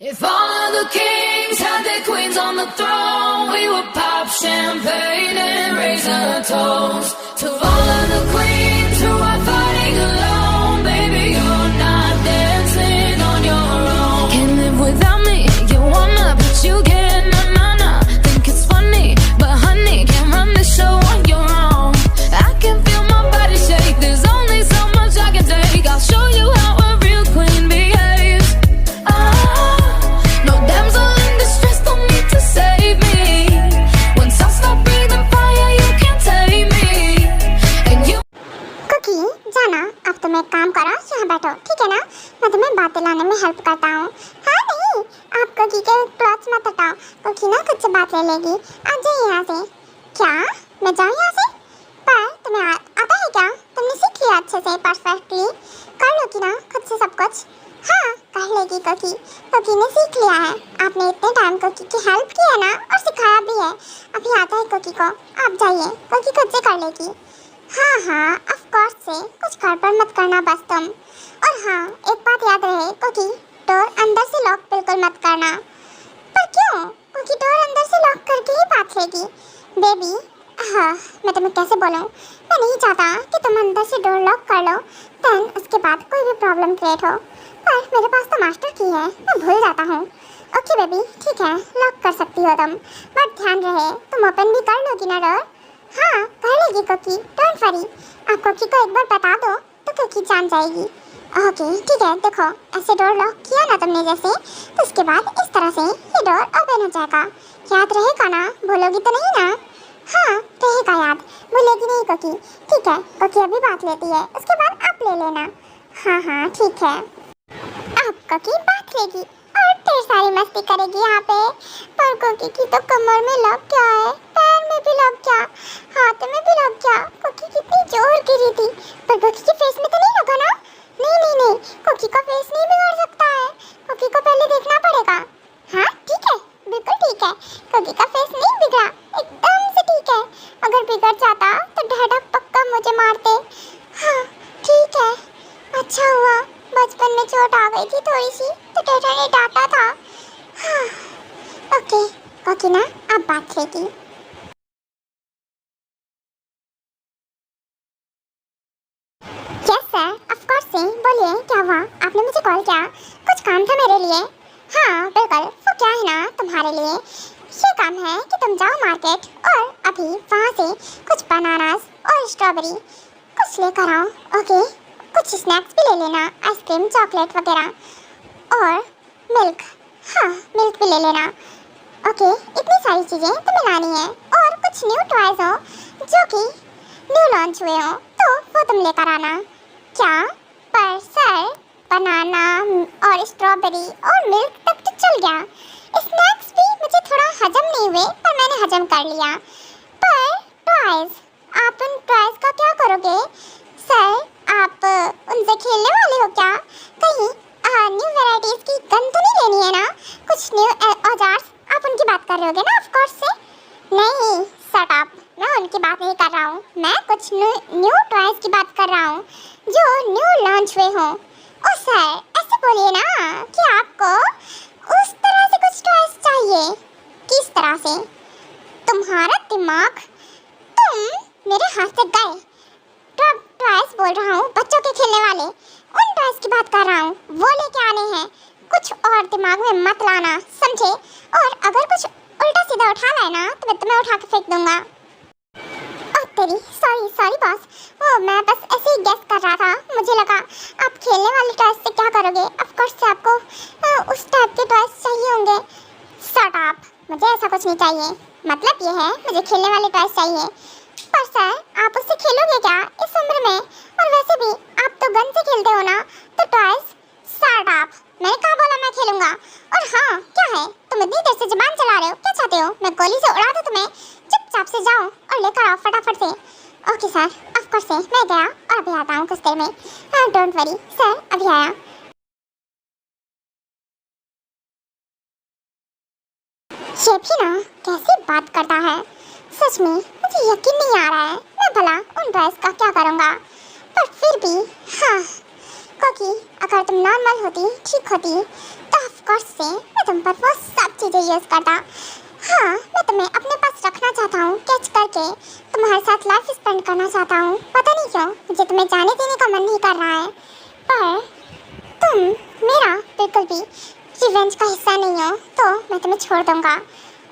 If all of the kings had their queens on the throne, we would pop champagne and raise a toast to all of the queens who are fighting alone. Baby, you're not dancing on your own. Can't live without me, you wanna, but you can't. Nah. Think it's funny, but honey, can't run the show on your own. I can feel my body shake, there's only so much I can take. I'll show you how a real queen behaves. No damsel in distress, don't need to save me. Once I stop breathing fire, you can't tame me. And you Cookie जाना, अब तुम एक काम करो, यहाँ बैठो, ठीक है ना? मैं तुम्हें बातें लाने में हेल्प करता हूँ। हाँ नहीं, आप कुकी के क्लॉथ्स मत हटाओ, कुकी ना खुद से बात ले लेगी। आ जाइए यहाँ से। क्या मैं जाऊँ यहाँ से? पर तुम्हें आता है क्या? तुमने सीख लिया अच्छे से, परफेक्टली कर लोगी ना खुद से सब कुछ? हाँ कर लेगी कुकी, कुकी ने सीख लिया है। आपने इतने टाइम कुकी की हेल्प की है ना, और सिखाया भी है। अभी आता है कुकी को, आप जाइए, कुकी खुद से कर लेगी। हाँ ऑफ कोर्स से कुछ गड़बड़ मत करना बस तुम। और हाँ एक बात याद रहे कुकी, डोर अंदर से लॉक बिल्कुल मत करना। पर क्यों? कुकी डोर अंदर से लॉक करके ही बात लेगी। बेबी हाँ मैं तुम्हें कैसे बोलूँ, मैं नहीं चाहता कि तुम अंदर से डोर लॉक कर लो, देन उसके बाद कोई भी प्रॉब्लम क्रिएट हो। पर मेरे पास तो मास्टर की है, मैं भूल जाता हूँ। ओके बेबी ठीक है, लॉक कर सकती हो तुम, बट ध्यान रहे तुम ओपन भी कर लोगी ना डोर? हाँ कर लेगी कुकी, डोंट वरी। आप कुकी को एक बार बता दो तो कुकी जान जाएगी। ओके ठीक है, देखो ऐसे डोर लॉक किया ना तुमने जैसे, तो उसके बाद इस तरह से ये डोर ओपन हो जाएगा। याद रहेगा ना? भूलोगी तो नहीं ना? हाँ रहेगा याद, भूलेगी नहीं कुकी। ठीक है, कुकी अभी बात लेती है, उसके बाद आप ले लेना। हाँ ठीक है। अब कुकी बात लेगी और ढेर सारी मस्ती करेगी यहाँ पे। पर कुकी की तो कमर में लग गया है, पैर में भी लग गया, हाथ में भी लग गया। कुकी कितनी जोर गिरी थी, पर कुकी के फेस में तो नहीं लगा ना? नहीं, कुकी का फेस नहीं बिगड़ सकता है, कुकी को पहले देखना पड़ेगा। हाँ ठीक है, बिल्कुल ठीक है, कुकी का फेस नहीं बिगड़ा, एकदम से ठीक है। अगर बिगड़ जाता तो डैडा पक्का मुझे मारते। हाँ ठीक है, अच्छा हुआ बचपन में चोट आ गई थी थोड़ी सी, तो डैडा ने डांटा था। हाँ ओके कुकी ना अब बात लेगी। यस सर ऑफ कोर्स से, बोलिए क्या हुआ? आपने मुझे कॉल किया, कुछ काम था मेरे लिए? हाँ बिल्कुल, वो क्या है ना तुम्हारे लिए, ये काम है कि तुम जाओ मार्केट और अभी वहाँ से कुछ बनानास और स्ट्रॉबेरी कुछ लेकर आओ। ओके, कुछ स्नैक्स भी ले लेना, आइसक्रीम चॉकलेट वगैरह, और मिल्क, हाँ मिल्क भी ले लेना। ओके इतनी सारी चीज़ें तुम्हें लानी है, और कुछ न्यू टॉयज हो जो कि न्यू लॉन्च हुए हो तो वो तुम लेकर आना। क्या? पर सर बनाना और स्ट्रॉबेरी और मिल्क तक तो चल गया, स्नैक्स भी मुझे थोड़ा हजम नहीं हुए, पर मैंने हजम कर लिया। पर टॉयज, आप उन टॉयज का क्या करोगे? सर आप उनसे खेलने वाले हो क्या? कहीं न्यू वैरायटीज की गन तो नहीं लेनी है ना? कुछ न्यू औजार्स, आप उनकी बात कर रहे होगे ना? ऑफ कोर्स से नहीं, शट अप, मैं उनकी बात नहीं कर रहा हूँ, मैं कुछ न्यू टॉयज की बात कर रहा हूँ जो न्यू लॉन्च हुए हों। ओ सर ऐसे बोलिए ना कि आपको उस तरह से कुछ टॉयज चाहिए। किस तरह से? तुम्हारा दिमाग, तुम मेरे हाथ से गए। टॉयज बोल रहा हूँ, बच्चों के खेलने वाले, उन टॉयज की बात कर रहा हूँ, वो लेके आने हैं। कुछ और दिमाग में मत लाना, समझे? और अगर कुछ उल्टा सीधा उठा लाए ना तो मैं तुम्हें उठा के फेंक दूंगा। ओह तेरी, सॉरी बॉस, वो मैं बस ऐसे ही गेस कर रहा था, मुझे लगा आप खेलने वाले टॉयज से क्या करोगे। ऑफ कोर्स से आपको उस टाइप के टॉयज चाहिए होंगे। शट अप, मुझे ऐसा कुछ नहीं चाहिए, मतलब ये है मुझे खेलने वाले टॉयज चाहिए। पर सर आप उससे खेलोगे क्या इस उम्र में? और वैसे भी आप तो गन से खेलते हो ना, तो टॉयज। शट अप, मैंने कहा बोला मैं खेलूंगा। और हाँ क्या है, तुम इतनी देर से जुबान चला रहे हो, क्या चाहते हो मैं गोली से उड़ा दूं तुम्हें? चुपचाप से जाओ और लेकर आओ फटाफट से। ओके सर ऑफ कोर्स से, मैं गया और अभी आता हूँ कुछ देर में। हाँ डोंट वरी सर, अभी आया। ये भी ना कैसे बात करता है, सच में मुझे यकीन नहीं आ रहा है। मैं भला उन टॉयज का क्या करूँगा? पर फिर भी हाँ, क्योंकि अगर तुम नॉर्मल होती, ठीक होती, तो ऑफ कोर्स से मैं तुम पर वो सब चीज़ें यूज़ करता। हाँ, मैं तुम्हें अपने पास रखना चाहता हूँ, कैच करके तुम्हारे साथ लाइफ स्पेंड करना चाहता हूँ। पता नहीं क्यों मुझे तुम्हें जाने देने का मन नहीं कर रहा है, पर तुम मेरा बिल्कुल भी रिवेंज का हिस्सा नहीं हो तो मैं तुम्हें छोड़ दूँगा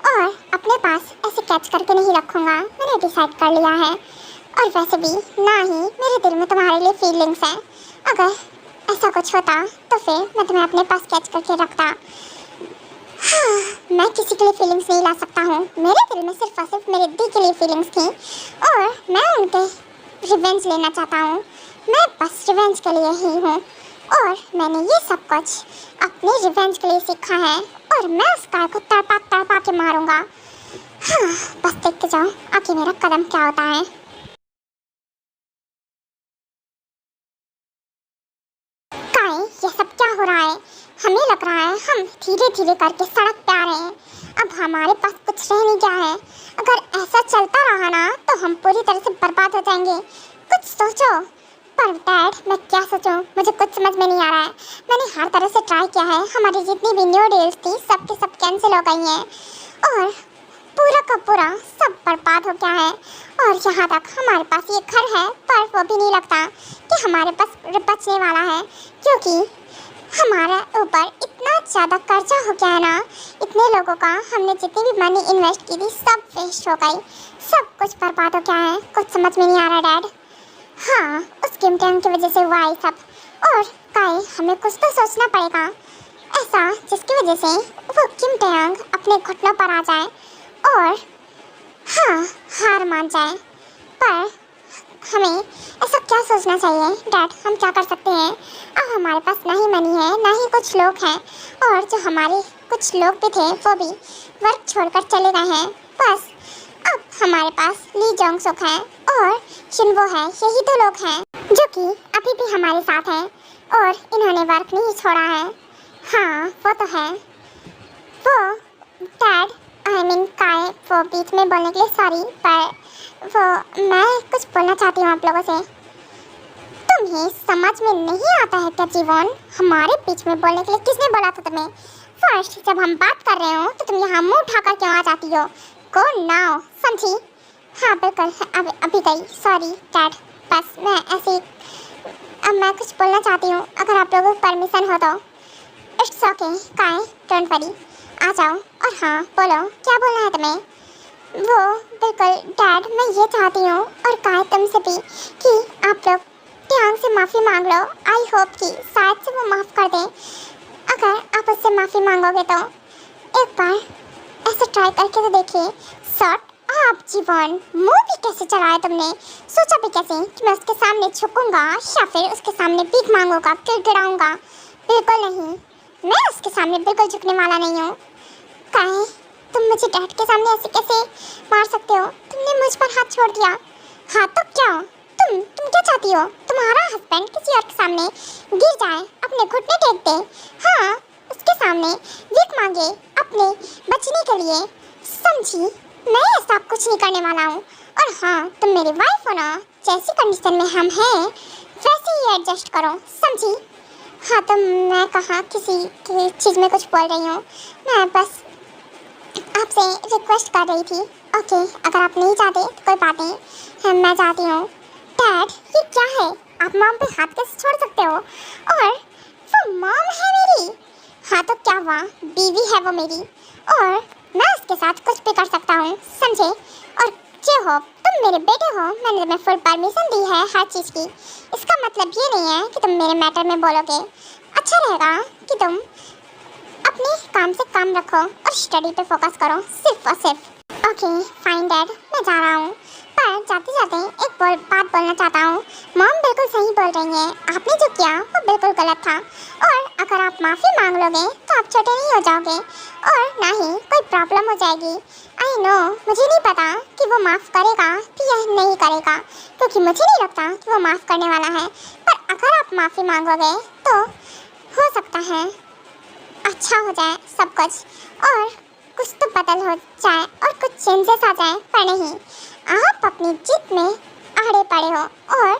और अपने पास ऐसे कैच करके नहीं रखूँगा। मैंने डिसाइड कर लिया है, और वैसे भी ना ही मेरे दिल में तुम्हारे लिए फीलिंग्स हैं। अगर ऐसा कुछ होता तो फिर मैं तुम्हें अपने पास कैच करके रखता। हाँ, मैं किसी के लिए फीलिंग्स नहीं ला सकता हूँ। मेरे दिल में सिर्फ और सिर्फ मेरे दी के लिए फीलिंग्स थी और मैं उनके रिवेंज लेना चाहता हूँ। मैं बस रिवेंज के लिए ही हूँ और मैंने ये सब कुछ अपने रिवेंज के लिए सीखा है और मैं उस गाय को तड़पा के मारूंगा। हाँ, बस देखते जाओ आगे मेरा कदम क्या होता है। काय, ये सब क्या हो रहा है? हमें लग रहा है हम धीरे धीरे करके सड़क पे आ रहे हैं। अब हमारे पास कुछ रह नहीं गया है। अगर ऐसा चलता रहा ना तो हम पूरी तरह से बर्बाद हो जाएंगे। कुछ सोचो। पर डैड, मैं क्या सोचूं? मुझे कुछ समझ में नहीं आ रहा है। मैंने हर तरह से ट्राई किया है। हमारी जितनी भी न्यू डील्स थी सब की सब कैंसिल हो गई हैं और पूरा का पूरा सब बर्बाद हो गया है। और यहाँ तक हमारे पास ये घर है पर वो भी नहीं लगता कि हमारे पास बचने वाला है, क्योंकि हमारे ऊपर इतना ज़्यादा कर्जा हो गया है ना। इतने लोगों का हमने जितनी भी मनी इन्वेस्ट की थी सब वेस्ट हो गई, सब कुछ बर्बाद हो गया है। कुछ समझ में नहीं आ रहा डैड। हाँ, उस किम टैंग की वजह से हुआ है सब। और काय, हमें कुछ तो सोचना पड़ेगा ऐसा जिसकी वजह से वो किम टैंग अपने घुटनों पर आ जाए और हाँ, हार मान जाए। पर हमें ऐसा क्या सोचना चाहिए डैड? हम क्या कर सकते हैं? अब हमारे पास ना ही मनी है ना ही कुछ लोग हैं, और जो हमारे कुछ लोग भी थे वो भी वर्क छोड़कर चले गए हैं। बस अब हमारे पास ली जोंग सुक है और शिनवो है। यही दो लोग हैं जो कि अभी भी हमारे साथ हैं और इन्होंने वर्क नहीं छोड़ा है। हाँ, वो तो है। वो डैड, आई मीन काय, वो बीच में बोलने के लिए सॉरी, पर वो मैं कुछ बोलना चाहती हूँ आप लोगों से। तुम्हें समझ में नहीं आता है क्या जीवन? हमारे बीच में बोलने के लिए किसने बोला था तुम्हें? फर्स्ट जब हम बात कर रहे हो तो तुम यहाँ मुंह उठाकर क्यों आ जाती हो? गो नाउ, समझी? हाँ बिल्कुल, अभी गई। सॉरी डैड, बस मैं ऐसे ही अब मैं कुछ बोलना चाहती हूँ, अगर आप लोगों को परमिशन हो तो। इट्स ओके काय, डोंट वरी, आ जाओ। और हाँ बोलो, क्या बोलना है तुम्हें? वो बिल्कुल डैड, मैं ये चाहती हूँ और काय तुमसे भी कि आप लोग टैंग से माफ़ी मांग लो। आई होप कि शायद से वो माफ़ कर दें। अगर आप उससे माफ़ी मांगोगे तो एक बार ऐसे ट्राई करके तो देखिए। शॉट आप जीवन, मुंह भी कैसे चलाया तुमने? सोचा भी कैसे कि मैं उसके सामने झुकूंगा या फिर उसके सामने भीख मांगूंगा, गिड़गिड़ाऊंगा? बिल्कुल नहीं, मैं उसके सामने बिल्कुल झुकने वाला नहीं हूँ। काहे तुम मुझे डैड के सामने ऐसे कैसे मार सकते हो? तुमने मुझ पर हाथ छोड़ दिया। हाँ तो क्या? तुम क्या चाहती हो? तुम्हारा हस्बैंड किसी और के सामने गिर जाए, अपने घुटने टेक दे, हाँ उसके सामने भीख मांगे अपने बचने के लिए, समझी? मैं ऐसा कुछ नहीं करने वाला हूँ। और हाँ, तुम मेरी वाइफ हो ना, जैसी कंडीशन में हम हैं वैसे ही एडजस्ट करो, समझी? हाँ तो मैं कहाँ किसी की चीज़ में कुछ बोल रही हूँ, मैं बस आपसे रिक्वेस्ट कर रही थी। ओके, अगर आप नहीं चाहते तो कोई बात नहीं, मैं चाहती हूँ। डैड, ये क्या है? आप मॉम पे हाथ कैसे छोड़ सकते हो? और वो मॉम है मेरी। हाँ तो क्या हुआ, बीवी है वो मेरी और मैं उसके साथ कुछ भी कर सकता हूँ, समझे? और जे हो, तुम मेरे बेटे हो, मैंने तुम्हें फुल परमिशन दी है हर चीज़ की। इसका मतलब ये नहीं है कि तुम मेरे मैटर में बोलोगे। अच्छा रहेगा कि तुम अपने काम से काम रखो और स्टडी पे फोकस करो, सिर्फ और सिर्फ। ओके फाइन डैड, मैं जा रहा हूँ, पर जाते जाते एक बात बोलना चाहता हूँ। मॉम बिल्कुल सही बोल रही हैं, आपने जो किया वो बिल्कुल गलत था, और अगर आप माफ़ी मांग लोगे तो आप छोटे नहीं हो जाओगे और ना ही कोई प्रॉब्लम हो जाएगी। आई नो, मुझे नहीं पता कि वो माफ़ करेगा कि यह नहीं करेगा, क्योंकि मुझे नहीं लगता कि वो माफ़ करने वाला है, पर अगर आप माफ़ी मांगोगे तो हो सकता है अच्छा हो जाए सब कुछ और कुछ तो बदल हो जाए और कुछ चेंजेस आ जाए। पर नहीं, आप अपनी जिद में आड़े पड़े हो और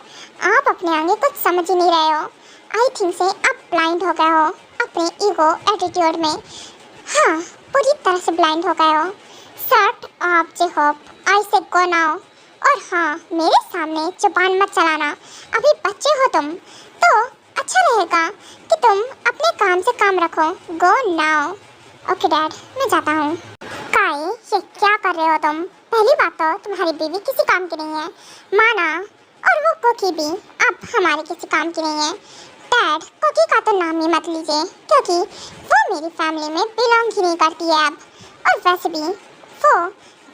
आप अपने आगे कुछ समझ ही नहीं रहे हो। आई थिंक से आप ब्लाइंड हो गए हो। अब अपने ईगो एटीट्यूड में हाँ पूरी तरह से ब्लाइंड हो गए हो। शट अप जेहोप, आई से गो नाउ। और हाँ मेरे सामने जुबान मत चलाना, अभी बच्चे हो तुम, तो अच्छा रहेगा कि तुम अपने काम से काम रखो। Go now. ओके डैड, मैं जाता हूँ। काई, ये क्या कर रहे हो तुम? पहली बात तो तुम्हारी बीवी किसी काम की नहीं है, माना, और वो कुकी भी अब हमारे किसी काम की नहीं है। डैड, कुकी का तो नाम ही मत लीजिए, क्योंकि वो मेरी फैमिली में बिलोंग ही नहीं करती है अब। और वैसे भी वो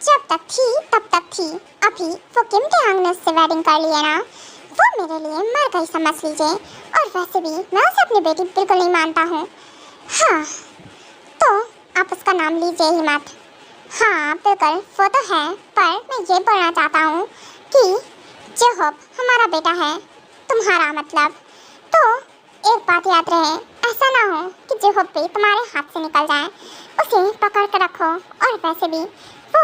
जब तक थी तब तक थी, अभी वो किम के आंगन से वेडिंग कर लिए ना, वो मेरे लिए मर गई समझ लीजिए। और वैसे भी मैं उसे अपनी बेटी बिल्कुल नहीं मानता हूँ। हाँ तो आप उसका नाम लीजिए ही मत। हाँ बिल्कुल वो तो है, पर मैं ये बोलना चाहता हूँ कि जेहोप हमारा बेटा है, तुम्हारा मतलब। तो एक बात याद रहे, ऐसा ना हो कि जेहोप भी तुम्हारे हाथ से निकल जाए, उसे पकड़ कर रखो। और वैसे भी वो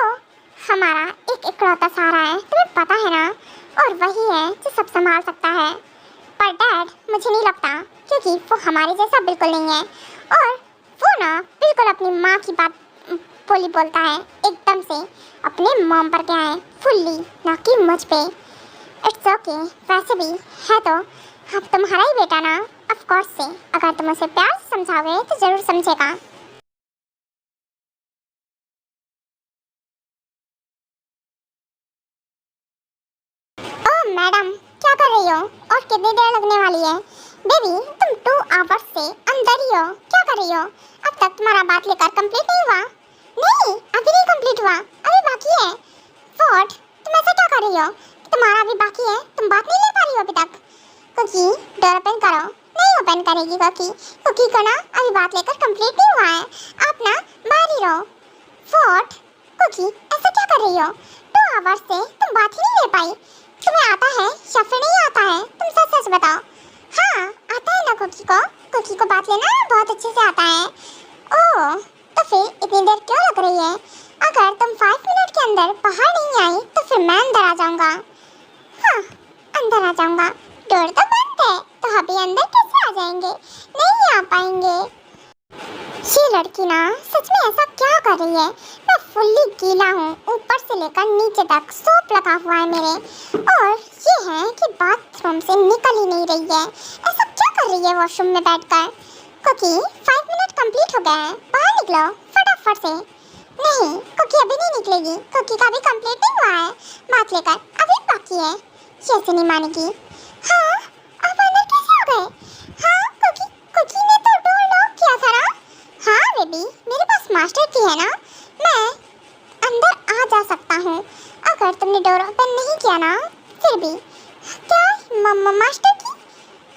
हमारा एक इकलौता सहारा है, तुम्हें पता है ना, और वही है जो सब संभाल सकता है। पर डैड मुझे नहीं लगता, क्योंकि वो हमारे जैसा बिल्कुल नहीं है, और वो ना बिल्कुल अपनी माँ की बात बोली बोलता है, एकदम से अपने मॉम पर क्या है फुल्ली, ना कि मुझ पे। इट्स ओके, वैसे भी है तो अब तुम्हारा ही बेटा ना, ऑफ कोर्स से अगर तुम उसे प्यार से समझाओगे तो जरूर समझेगा। ओह मैडम, क्या कर रही हो और कितनी देर लगने वाली है? बेबी तुम 2 आवर्स से अंदर ही हो, क्या कर रही हो? अब तक तुम्हारा बात लेकर कंप्लीट नहीं हुआ? नहीं अभी नहीं कंप्लीट हुआ, अभी बाकी है। व्हाट, तुम ऐसा क्या कर रही हो? तुम्हारा अभी बाकी है, तुम बात नहीं ले पा रही हो अभी तक? कुकी डोर ओपन करो। नहीं ओपन करेगी कुकी, कुकी को ना अभी बात लेकर कंप्लीट नहीं हुआ है, आप ना बाहर ही रहो। व्हाट कुकी, ऐसा क्या कर रही हो? 2 आवर्स से तुम बात ही नहीं ले पाई, तुम्हें आता है या फिर नहीं आता है? तुम सच सच बताओ। हाँ आता है ना कुकी को बात लेना बहुत अच्छे से आता है। ओह तो फिर इतनी देर क्यों लग रही है? अगर तुम 5 मिनट के अंदर बाहर नहीं आई तो फिर मैं अंदर आ जाऊंगा। हाँ अंदर आ जाऊंगा, डोर तो बंद है, तो अभी अंदर कैसे आ जाएंगे? नहीं आ पाएंगे। ये लड़की ना सच में ऐसा क्या कर रही है? मैं फुल्ली गीला हूँ, ऊपर से लेकर नीचे तक सोप लगा हुआ है मेरे, और ये है कि बाथरूम से निकल ही नहीं रही है। ऐसा क्या कर रही है वॉशरूम में बैठकर? कुकी 5 मिनट कंप्लीट हो गए हैं, बाहर निकलो फटाफट से। नहीं कुकी अभी नहीं निकलेगी, कुकी का भी कंप्लीट नहीं हुआ है बात लेकर, अभी बाकी है। ये ऐसे नहीं मानेगी। हाँ आप अंदर कैसे आ गए? हाँ कुकी ने तो डोर लॉक किया था ना। हाँ बेबी मेरे पास मास्टर की है ना, मैं अंदर आ जा सकता हूँ अगर तुमने डोर ओपन नहीं किया ना। फिर भी क्या मास्टर की?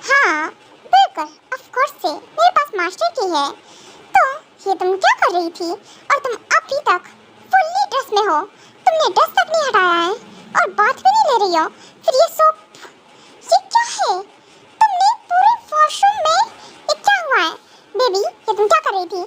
हाँ बिल्कुल ऑफ कोर्स से मेरे पास मास्टर की है। तो ये तुम क्या कर रही थी? और तुम अभी तक फुल्ली ड्रेस में हो, तुमने ड्रेस तक नहीं हटाया है और बात भी नहीं ले रही हो। फिर ये सोप, ये क्या है? तुमने पूरे वॉशरूम में ये क्या हुआ है? बेबी ये तुम क्या कर रही थी?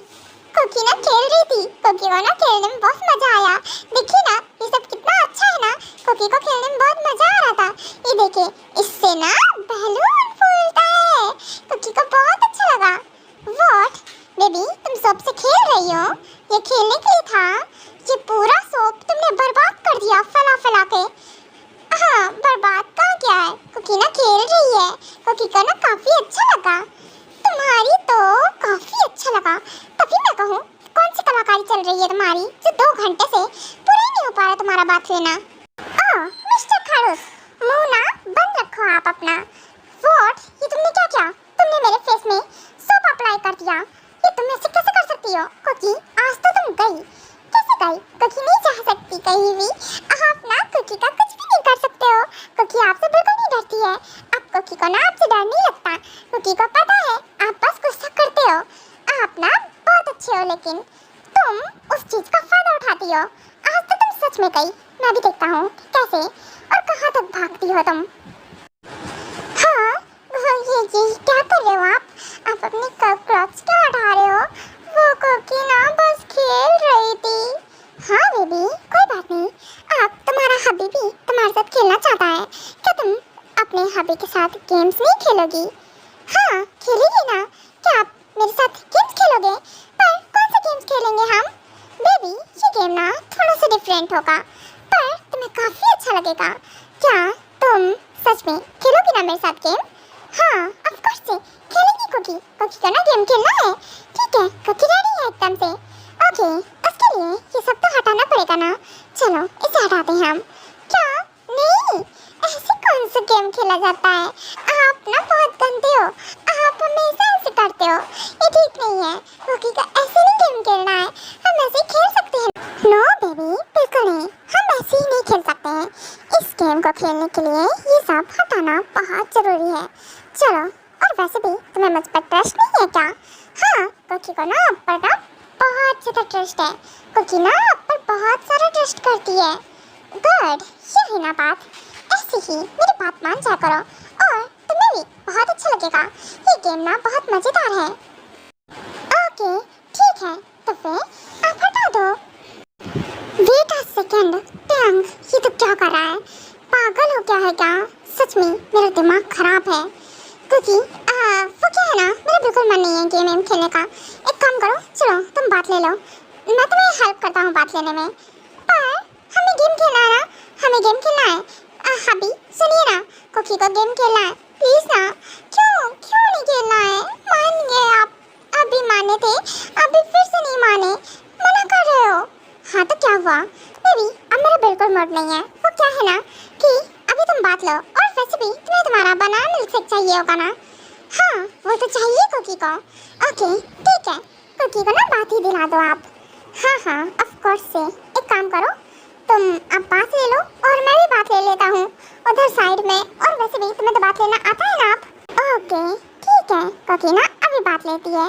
कुकी ना खेल रही थी, कुकी को ना खेलने में बहुत मजा आया। देखिए ना ये सब कितना अच्छा है ना, कुकी को खेलने में बहुत मजा आ रहा था। ये देखिए इससे ना बैलून फूलता है, कुकी को बहुत अच्छा लगा। व्हाट बेबी तुम सोप से खेल रही हो? ये खेलने के लिए था, ये पूरा सोप तुमने बर्बाद कर दिया फैला फैला के। हाँ बर्बाद कहाँ क्या है, कुकी ना खेल रही है, कुकी को ना काफी अच्छा लगा। तुम्हारी तो काफी अच्छा लगा, तभी मैं कहूँ कौन सी कलाकारी चल रही है तुम्हारी जो 2 घंटे से पूरा ही नहीं हो पा रहा तुम्हारा बात लेना। ओह मिस्टर खड़ूस, मुंह ना बंद रखो आप अपना। व्हाट ये तुमने क्या किया? तुमने मेरे फेस में सोप अप्लाई कर दिया, ये तुम ऐसे कैसे कर सकती हो? कुकी आज तो तुम गई, कैसे गई? कुकी नहीं जा सकती कहीं भी, आप ना कुकी का कुछ भी नहीं कर सकते हो। कुकी आपसे बिल्कुल नहीं डरती है, आप कुकी को ना आपसे डर नहीं लगता, कुकी को पता है आप बस गुस्सा करते हो। आप ना बहुत अच्छे हो, लेकिन तुम उस चीज का फायदा उठाती हो। आज तो तुम सच में गई, मैं भी देखता हूँ कैसे और कहाँ तक भागती हो तुम। हाँ ये क्या कर रहे हो आप अपने क्लॉथ्स क्यों हटा रहे हो? वो कुकी ना बस खेल रही थी। हाँ बेबी कोई बात नहीं, आप तुम्हारा हबी भी तुम्हारे साथ खेलना चाहता है, क्या तुम अपने हबी के साथ गेम्स नहीं खेलोगी? हाँ खेलेगी ना, क्या आप मेरे साथ गेम ना थोड़ा सा डिफरेंट होगा, पर तुम्हें काफी अच्छा लगेगा। क्या तुम सच में खेलोगी ना मेरे साथ गेम? हाँ ऑफ कोर्स से खेलेंगी कुकी। कुकी को ना गेम खेलना है। ठीक है, कुकी रेडी है एकदम से। ओके, उसके लिए ये सब तो हटाना पड़ेगा ना। चलो इसे हटाते हैं हम। क्या? नहीं, ऐसे कौन सा गेम खेला जाता है? आप ना बहुत गंदे हो, आप हमेशा ऐसे करते हो, ये ठीक नहीं है। कुकी का ऐसे नहीं गेम खेलना है, हम ऐसे ही खेल सकते हैं। नो बेबी, बिल्कुल नहीं, हम ऐसे ही नहीं खेल सकते हैं। इस गेम को खेलने के लिए ये सब हटाना बहुत जरूरी है। चलो, और वैसे भी तुम्हें मुझ पर ट्रस्ट नहीं है क्या? हाँ, कुकी को ना आप पर ना बहुत ज़्यादा ट्रस्ट है। कुकी ना आप पर बहुत सारा ट्रस्ट करती है। गुड, यही ना बात। ऐसे ही मेरी बात मान जा करो और तुम्हें भी बहुत अच्छा लगेगा। ये गेम ना बहुत मज़ेदार है। ओके ठीक है, तो फिर आप हटा दो। वेट अ सेकंड, टैंग ये तो क्या कर रहा है? पागल हो गया है क्या? सच में मेरा दिमाग खराब है। क्योंकि वो क्या है ना, मेरा बिल्कुल मन नहीं है गेम वेम खेलने का। एक काम करो, चलो तुम बात ले लो, मैं तुम्हें हेल्प करता हूँ बात लेने में। पर हमें गेम खेलना है ना, हमें गेम खेलना है। अभी सुनिए ना, कुकी को गेम खेलना है प्लीज ना। क्यों क्यों नहीं खेलना है? मान गए आप, अभी माने थे, अभी फिर से नहीं माने, मना कर रहे हो। हाँ तो क्या हुआ बेबी, अब मेरा बिल्कुल मूड नहीं है। वो क्या है ना कि अभी तुम बात लो, और वैसे भी तुम्हें तुम्हारा बनाना मिल्क शेक चाहिए होगा ना। हाँ वो तो चाहिए कुकी को। ओके ठीक है, कुकी को ना बात ही दिला दो आप। हाँ हाँ ऑफ कोर्स से। एक काम करो, तुम अब बात ले लो और मैं भी बात ले लेता हूँ उधर साइड में। और वैसे भी तुम्हें तो बात लेना आता है ना आप। ओके ठीक है, कुकी ना अभी बात लेती है।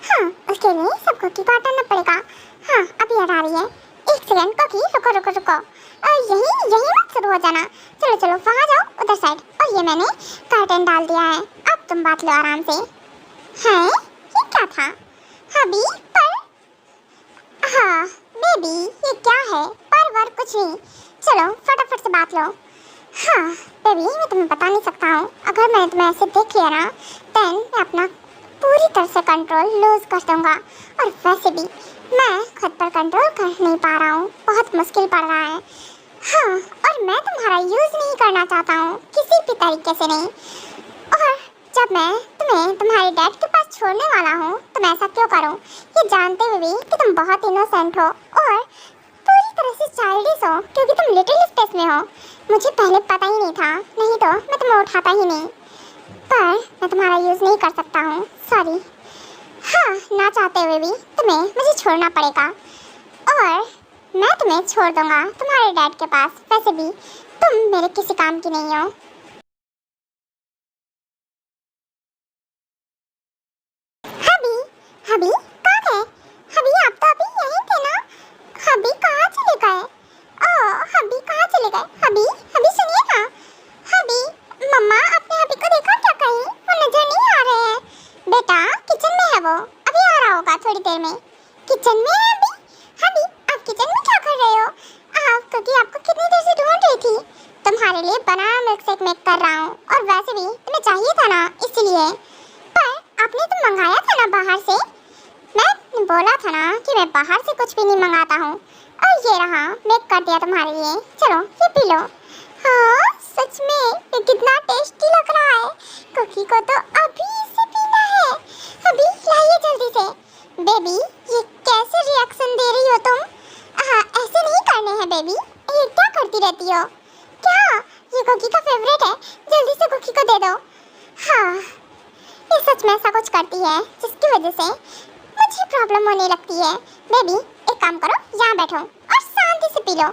हाँ उसके लिए सब कुकी को हटाना पड़ेगा। हाँ अभी हटा रही है। एक सेकंड कुकी, रुको रुको रुको, यही यही मत शुरू हो जाना। चलो चलो वहाँ जाओ उधर साइड। और ये मैंने कर्टन डाल दिया है, अब तुम बात लो आराम से। हैं ये क्या था? अभी पर हाँ बेबी ये क्या है? पर वर कुछ नहीं, चलो फटाफट से बात लो। हाँ बेबी मैं तुम्हें बता नहीं सकता हूँ, अगर मैंने तुम्हें ऐसे देख लिया ना देन मैं अपना पूरी तरह से कंट्रोल लूज कर दूँगा। और वैसे भी मैं खुद पर कंट्रोल कर नहीं पा रहा हूँ, बहुत मुश्किल पड़ रहा है। हाँ और मैं तुम्हारा यूज़ नहीं करना चाहता हूँ किसी भी तरीके से नहीं। और जब मैं तुम्हें तुम्हारे डैड के पास छोड़ने वाला हूँ तो मैं ऐसा क्यों करूँ, ये जानते हुए भी कि तुम बहुत इनोसेंट हो और पूरी तरह से चाइल्डिश हो, क्योंकि तुम लिटिल स्पेस में हो। मुझे पहले पता ही नहीं था, नहीं तो मैं तुम्हें उठाता ही नहीं। पर मैं तुम्हारा यूज़ नहीं कर सकता हूँ, सॉरी। हाँ ना चाहते हुए भी तुम्हें मुझे छोड़ना पड़ेगा और मैं तुम्हें छोड़ दूँगा तुम्हारे डैड के पास। वैसे भी तुम मेरे किसी काम की नहीं हो। हबी कहाँ गए? हबी आप तो अभी यहीं थे ना। हबी कहाँ चले गए? हबी कहाँ चले गए? हबी हबी सुनिए ना। हबी मम्मा आपने हबी को देखा क्या कहीं? वो नजर नहीं आ रहे हैं। बेटा किचन में है वो, अभी आ रहा होगा थोड़ी देर में। किचन में है अभी? हबी आप किचन में क्या कर रहे हो? क्योंकि आपको कितनी देर से ढूंढ रही थी। तुम्हारे लिए बनाना मिल्क शेक मेक कर रहा हूँ, और वैसे भी तुम्हें चाहिए था ना इसलिए। पर आपने तो मंगाया था ना बाहर से। मैं बोला था ना कि मैं बाहर से कुछ भी नहीं मंगाता हूँ। और ये रहा मेक कर दिया तुम्हारे लिए, चलो ये पी लो। हाँ सच में ये कितना टेस्टी लग रहा है। कुकी को तो अभी इसे पीना है। अभी लाइए जल्दी से। बेबी ये कैसे रिएक्शन दे रही हो तुम? ऐसे नहीं करने हैं बेबी, ये क्या करती रहती हो? क्या ये कुकी का फेवरेट है? जल्दी से कुकी को दे दो। हाँ ये सच में ऐसा कुछ करती है जिसकी वजह से मुझे प्रॉब्लम होने लगती है। बेबी एक काम करो, यहाँ बैठो और शांति से पी लो।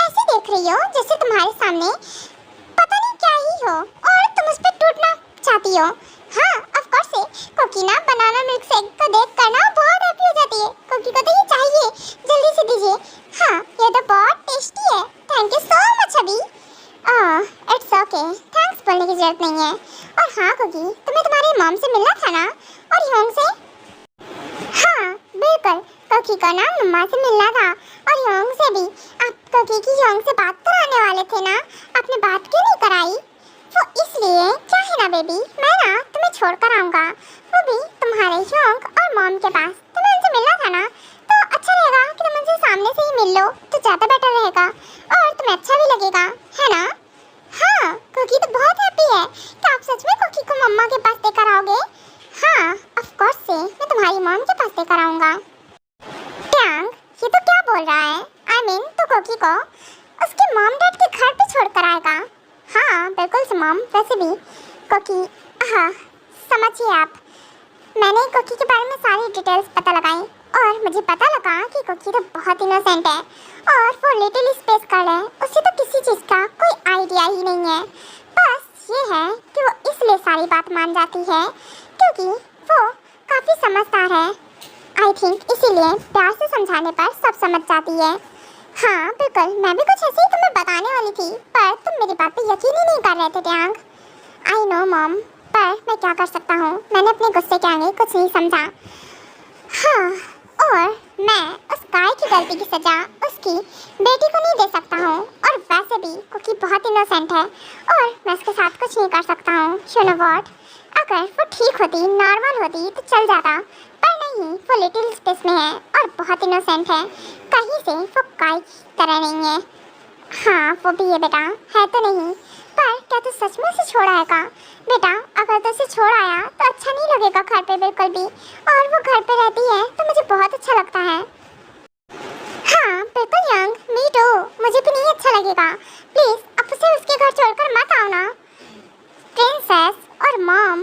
ऐसे देख रही हो जैसे तुम्हारे सामने पता नहीं क्या ही हो और तुम उस पर टूटना चाहती हो। हाँ ऑफ कोर्स है, कुकी ना बनाना मिल्क शेक को देख कर ना बहुत हैप्पी हो जाती है। कुकी को तो ये चाहिए, जल्दी से दीजिए। हाँ ये तो बहुत टेस्टी है, थैंक यू सो मच अभी। इट्स ओके, थैंक्स बोलने की जरूरत नहीं है। और हाँ कुकी तुम्हें तुम्हारी मॉम से मिलना था ना, और योंग से? हाँ बिल्कुल, कुकी को ना मम्मा से मिलना था और योंग से भी। आप कुकी की योंग से बात कराने वाले थे ना, आपने बात क्यों नहीं कराई? वो इसलिए क्या है ना बेबी, मैं ना तुम्हें छोड़ कर आऊँगा, वो भी तुम्हारे योंग और मॉम के पास। तुम्हें उनसे मिलना था ना, तो अच्छा रहेगा कि तुम उनसे सामने से ही मिल लो। लगेगा, है ना? हाँ, कुकी तो बहुत हैप्पी है। क्या आप सच में कुकी को मम्मा के पास लेकर आओगे? हाँ, ऑफ कोर्स से मैं तुम्हारी मॉम के पास लेकर आऊंगा। टैंग, ये तो क्या बोल रहा है? I mean, तो कुकी को उसके मॉम डैड के घर पे छोड़कर आएगा? हाँ, बिल्कुल से मॉम। वैसे भी कुकी, हाँ, समझिए आप, मैंने कुकी के बारे में सारी डिटेल्स पता लगाई और मुझे पता लगा कि कुकी तो बहुत इनोसेंट है और वो लिटिल स्पेस गर्ल है। उसे तो किसी चीज़ का कोई आइडिया ही नहीं है। बस ये है कि वो इसलिए सारी बात मान जाती है क्योंकि वो काफ़ी समझदार है। आई थिंक इसीलिए प्यार से समझाने पर सब समझ जाती है। हाँ बिल्कुल, मैं भी कुछ ऐसे ही तुम्हें बताने वाली थी पर तुम मेरी बात पे यकीन ही नहीं कर रहे थे टैंग। आई नो मॉम, पर मैं क्या कर सकता हूँ, मैंने अपने गुस्से के आगे कुछ नहीं समझा। हाँ, और मैं उस गाय की गलती की सजा उसकी बेटी को नहीं दे सकता हूँ। और वैसे भी कुकी बहुत इनोसेंट है और मैं उसके साथ कुछ नहीं कर सकता हूँ। यू नो व्हाट, अगर वो ठीक होती, नॉर्मल होती तो चल जाता, पर नहीं, वो लिटिल स्पेस में है और बहुत इनोसेंट है। कहीं से वो गाय की तरह नहीं है। हाँ वो भी है बेटा, है तो नहीं, पर क्या तू सच में उसे छोड़ आएगा? बेटा अगर तो उसे छोड़ आया तो अच्छा नहीं लगेगा घर पे बिल्कुल भी, और वो घर पे रहती है तो मुझे बहुत अच्छा लगता है। हाँ बिल्कुल यंग, मी टू, मुझे भी नहीं अच्छा लगेगा। प्लीज अब उसे उसके घर छोड़कर मत आओ ना। प्रिंसेस और मॉम,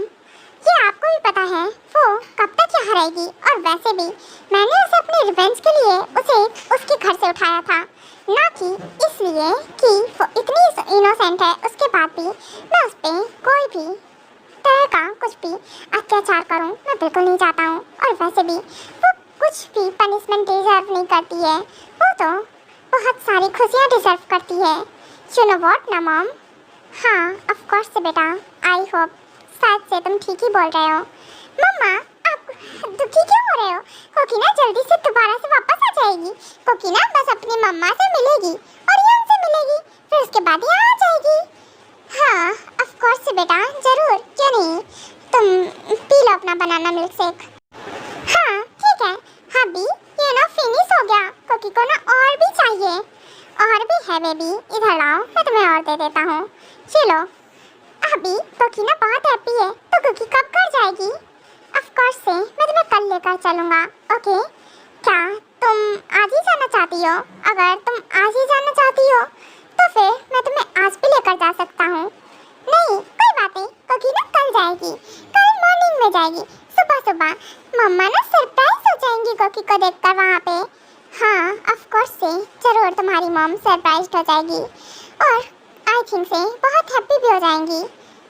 ये आपको भी पता है वो कब तक यहाँ रहेगी, और वैसे भी मैंने उसे अपने रिवेंज के लिए उसे उसके घर से उठाया था, ना कि इसलिए कि वो इतनी इनोसेंट है। उसके बाद भी मैं उस पर कोई भी तरह का कुछ भी अत्याचार करूं मैं बिल्कुल नहीं चाहता हूं। और वैसे भी वो कुछ भी पनिशमेंट डिजर्व नहीं करती है, वो तो बहुत सारी खुशियां डिजर्व करती है। यू नो व्हाट ना मॉम? हाँ ऑफ कोर्स से बेटा, आई होप शायद से तुम ठीक ही बोल रहे हो। मम्मा आप दुखी क्यों हो रहे हो? कोकीना जल्दी से दोबारा से वापस आ जाएगी। कोकीना बस अपनी मम्मा से मिलेगी और यहाँ से मिलेगी, फिर उसके बाद यहाँ आ जाएगी। हाँ ऑफ कोर्स से बेटा, जरूर, क्यों नहीं। तुम पी लो अपना बनाना मिल्क शेक। हाँ ठीक है हबी, ये ना फिनिश हो गया। कोकी को ना और भी चाहिए। और भी है बेबी, इधर लाओ, मैं तुम्हें और दे देता हूँ। चलो अभी कोकी ना बहुत हैप्पी है, तो कोकी कब घर जाएगी? ऑफ कोर्स से मैं तुम्हें कल लेकर चलूँगा। ओके, क्या तुम आज ही जाना चाहती हो? अगर तुम आज ही जाना चाहती हो तो फिर मैं तुम्हें आज भी लेकर जा सकता हूँ। नहीं कोई बात नहीं, कोकी ना कल जाएगी, कल मॉर्निंग में जाएगी, सुबह सुबह। मम्मा ना सरप्राइज हो जाएंगी कोकी को देखकर वहाँ पे। हाँ ऑफ कोर्स से जरूर तुम्हारी मॉम सरप्राइज्ड हो जाएगी और आई थिंक से बहुत हैप्पी भी हो जाएंगी।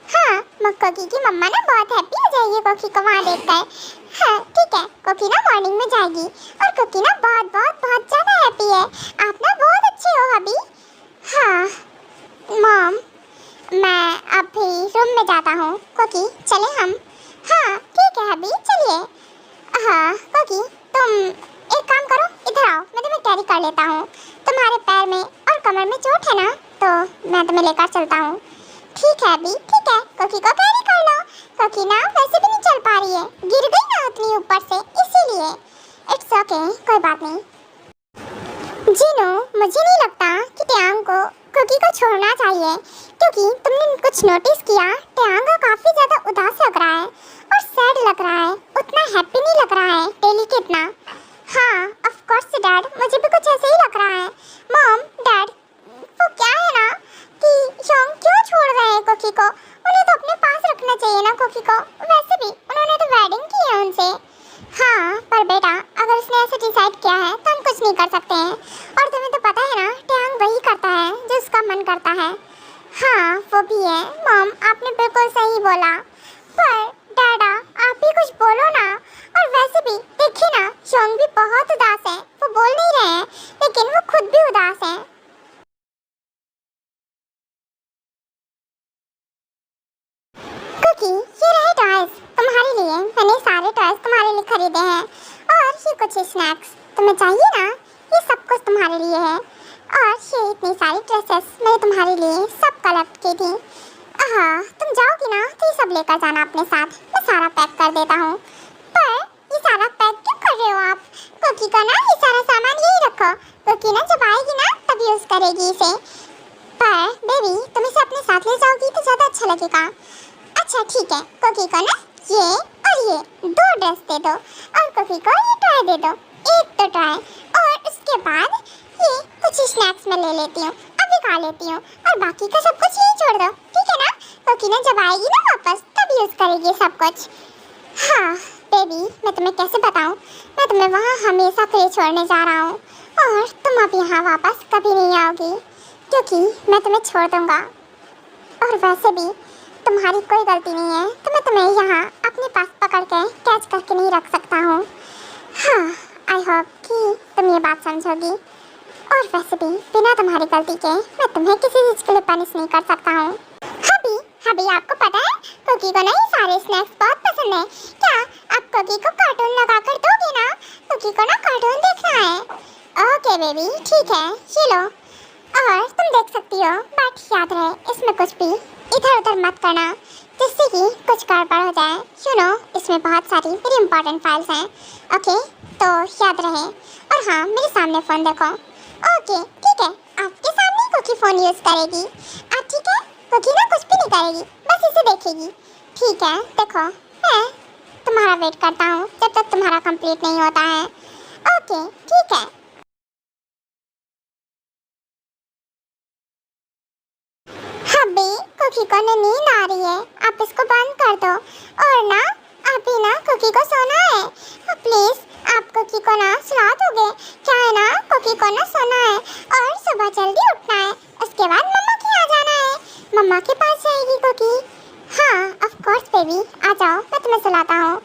हाँ कोकी की मम्मा ना बहुत हैप्पी हो जाएगी कोकी को वहाँ देखकर। हाँ ठीक है, कोकी ना मॉर्निंग में जाएगी और कोकी ना बहुत बहुत बहुत ज़्यादा हैप्पी है। आप ना बहुत अच्छे हो अभी। हाँ मॉम, मैं अभी रूम में जाता हूँ। कोकी चले हम? हाँ ठीक है अभी, चलिए। हाँ कोकी तुम एक काम करो, इधर आओ, मैं तुम्हें कैरी कर लेता हूँ। तुम्हारे पैर में और कमर में चोट है ना, तो मैं तुम्हें लेकर चलता हूँ। ठीक है अभी, ठीक है, कोकी को कैरी कर लो। कोकी ना वैसे भी नहीं चल पा रही है, गिर गई ना उतनी ऊपर से, इसीलिए। इट्स ओके, कोई बात नहीं। जीनो, मुझे नहीं लगता कि टैंग को कोकी को छोड़ना चाहिए, क्योंकि तुमने कुछ नोटिस किया, टैंग काफ़ी ज़्यादा उदास लग रहा है और सैड लग रहा है, उतना हैप्पी नहीं लग रहा है डेली कितना। हाँ ऑफ कोर्स डैड, मुझे भी कुछ ऐसे ही लग रहा है। मॉम डैड, वो क्या है ना कि योंग क्यों छोड़ रहे हैं कोकी को? उन्हें तो अपने पास रखना चाहिए ना कोकी को। वैसे भी उन्होंने तो वेडिंग की है उनसे। हाँ पर बेटा, अगर उसने ऐसे डिसाइड किया है तो हम कुछ नहीं कर सकते हैं। और तुम्हें तो पता है ना, टैंग वही करता है जो उसका मन करता है। हाँ वो भी है मॉम, आपने बिल्कुल सही बोला। पर डैडा आप भी कुछ बोलो ना। और वैसे भी देखिए ना, योंग भी बहुत उदास है। वो बोल नहीं रहे हैं लेकिन वो खुद भी उदास है। कोकी ये रहे टॉयज तुम्हारे लिए, मैंने सारे टॉयज तुम्हारे लिए खरीदे हैं। और ये कुछ स्नैक्स तुम्हें चाहिए ना, ये सब कुछ तुम्हारे लिए है। और ये इतनी सारी ड्रेसेस मैंने तुम्हारे लिए सब कलेक्ट की थी। हाँ तुम जाओगी ना तो ये सब लेकर जाना अपने साथ, मैं सारा पैक कर देता हूँ। पर ये सारा पैक क्यों कर रहे हो आप? कोकी का ना ये सारा सामान यही रखो, कोकी ना जब आएगी ना तब यूज़ करेगी इसे। लगेगा। अच्छा ठीक है, कुकी को ना ये और ये 2 ड्रेस दे दो और कुकी को ये टॉय दे दो, 1 तो टॉय। और उसके बाद ये कुछ स्नैक्स में ले लेती हूँ, अभी खा लेती हूँ और बाकी का सब कुछ यही छोड़ दो, ठीक है ना? कुकी ना जब आएगी ना वापस तब यूज़ करेगी सब कुछ। हाँ बेबी, मैं तुम्हें कैसे बताऊँ, मैं तुम्हें वहाँ हमेशा के लिए छोड़ने जा रहा हूँ और तुम अब यहाँ वापस कभी नहीं आओगी, क्योंकि मैं तुम्हें छोड़ दूँगा। और वैसे भी तुम्हारी कोई गलती नहीं है, तो मैं तुम्हें यहाँ अपने पास पकड़ के कैच करके नहीं रख सकता हूँ। हाँ, आई होप कि तुम ये बात समझोगी। और वैसे भी बिना तुम्हारी गलती के मैं तुम्हें किसी चीज़ के लिए पनिश नहीं कर सकता हूँ। हबी आपको पता है कुकी को ना ये सारे स्नैक्स बहुत पसंद है, क्या आप कुकी को कार्टून लगा कर दोगे ना? कुकी को ना कार्टून देखना है। ओके बेबी ठीक है, ये लो और तुम देख सकती हो, बट याद रहे इसमें कुछ भी इधर उधर मत करना जिससे कि कुछ गड़बड़ हो जाए। यू नो इसमें बहुत सारी मेरी इंपॉर्टेंट फाइल्स हैं। ओके तो याद रहे। और हाँ, मेरे सामने फ़ोन देखो। ओके ठीक है, आपके सामने कुकी फ़ोन यूज़ करेगी। आप ठीक है, कुकी ना कुछ भी नहीं करेगी, बस इसे देखेगी। ठीक है, देखो मैं तुम्हारा वेट करता हूँ जब तक तुम्हारा कंप्लीट नहीं होता है। ओके ठीक है। हबी कुकी को ना नींद आ रही है, आप इसको बंद कर दो। और ना अभी ना कुकी को सोना है, प्लीज़ आप कुकी को ना सुला दोगे? क्या है ना, कुकी को ना सोना है और सुबह जल्दी उठना है, उसके बाद मम्मा के यहाँ जाना है, मम्मा के पास जाएगी कुकी। हाँ ऑफ कोर्स बेबी, आ जाओ मैं तुम्हें सुलाता हूँ।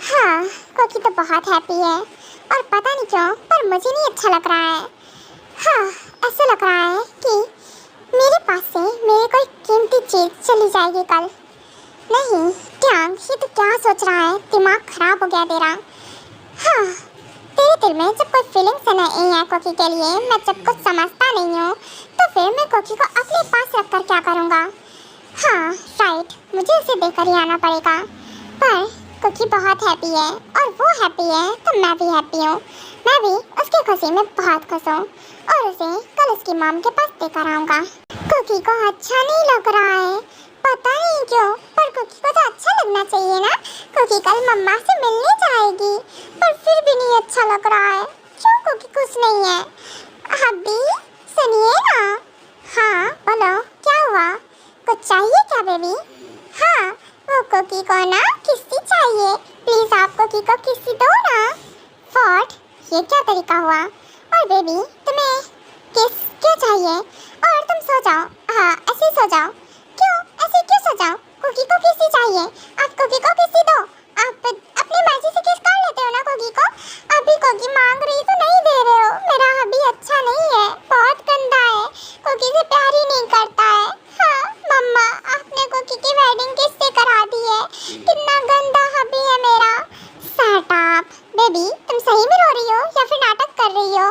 हाँ कुकी तो बहुत हैप्पी है और पता नहीं क्यों पर मुझे नहीं अच्छा लग रहा है। हाँ ऐसा लग रहा है कि मेरे पास से मेरी कोई कीमती चीज़ चली जाएगी कल। नहीं ट्यांग, ये तो क्या सोच रहा है, दिमाग खराब हो गया तेरा। हाँ तेरे दिल में जब कोई फीलिंग्स नहीं है कुकी के लिए, मैं जब कुछ समझता नहीं हूँ तो फिर मैं कुकी को अपने पास रख कर क्या करूँगा? हाँ राइट, मुझे उसे देकर ही आना पड़ेगा। पर कुकी बहुत हैप्पी है और वो हैप्पी है तो मैं भी हैप्पी हूँ। मैं भी उसकी खुशी में बहुत खुश हूँ और उसे कल उसकी मॉम के पास देकर आऊँगा। कुकी को अच्छा नहीं लग रहा है, पता नहीं क्यों, पर कुकी को तो अच्छा लगना चाहिए ना। कुकी कल मम्मा से मिलने जाएगी पर फिर भी नहीं अच्छा लग रहा है। क्यों कुकी खुश नहीं है? हबी सुनिए ना। हाँ बोलो, क्या हुआ? कुछ चाहिए क्या बेबी? हाँ वो कुकी को ना किस्सी चाहिए, प्लीज़ आप कुकी को किस्सी दो ना। व्हाट, ये क्या तरीका हुआ? और बेबी तुम्हें किस क्यों चाहिए? और तुम सो जाओ, हाँ ऐसे ही सो जाओ। क्यों ऐसे क्यों सो जाओ? कुकी को किस्सी चाहिए, आप कुकी को किस्सी दो। आप अपनी मर्जी से किस कर लेते हो ना कुकी को। अभी कुकी मांग रही तो नहीं दे रहे हो। मेरा अभी अच्छा नहीं है, बहुत गंदा है, कुकी से प्यार ही नहीं करता है। हाँ मम्मा, आपने कुकी की वेडिंग किससे करा दी है? कितना गंदा हबी है मेरा। शट अप बेबी, तुम सही में रो रही हो या फिर नाटक कर रही हो?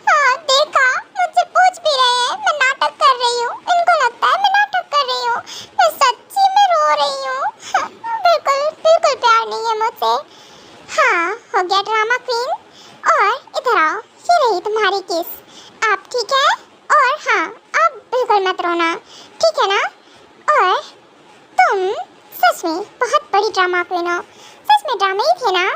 हाँ देखा, मुझसे पूछ भी रहे हैं मैं नाटक कर रही हूँ, इनको लगता है मैं नाटक कर रही हूँ, मैं सच्ची में रो रही हूँ। बिल्कुल बिल्कुल प्यार नहीं है मुझसे। हाँ हो गया ड्रामा क्वीन। और इधर आओ, ये रही तुम्हारी किस। आप ठीक है? और हाँ आप बिल्कुल मत रोना, ठीक है ना? और तुम सच में बहुत बड़ी ड्रामा क्वीन हो, सच में ड्रामा ही थे ना?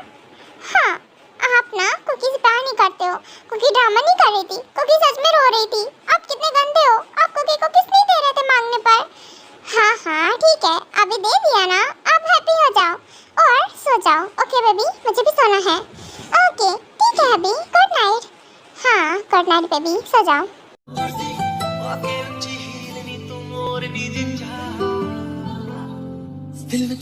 हाँ आप ना कुकी से प्यार नहीं करते हो, कुकी ड्रामा नहीं कर रही थी, कुकी सच में रो रही थी। आप कितने गंदे हो, आप कुकी को किस नहीं दे रहे थे मांगने पर? हाँ हाँ ठीक है, अभी दे दिया ना, आप हैप्पी हो जाओ और सो जाओ। ओके बेबी, मुझे भी सोना है। ओके ठीक है अभी, गुड नाइट। हाँ गुड नाइट बेबी, सो जाओ। दिल में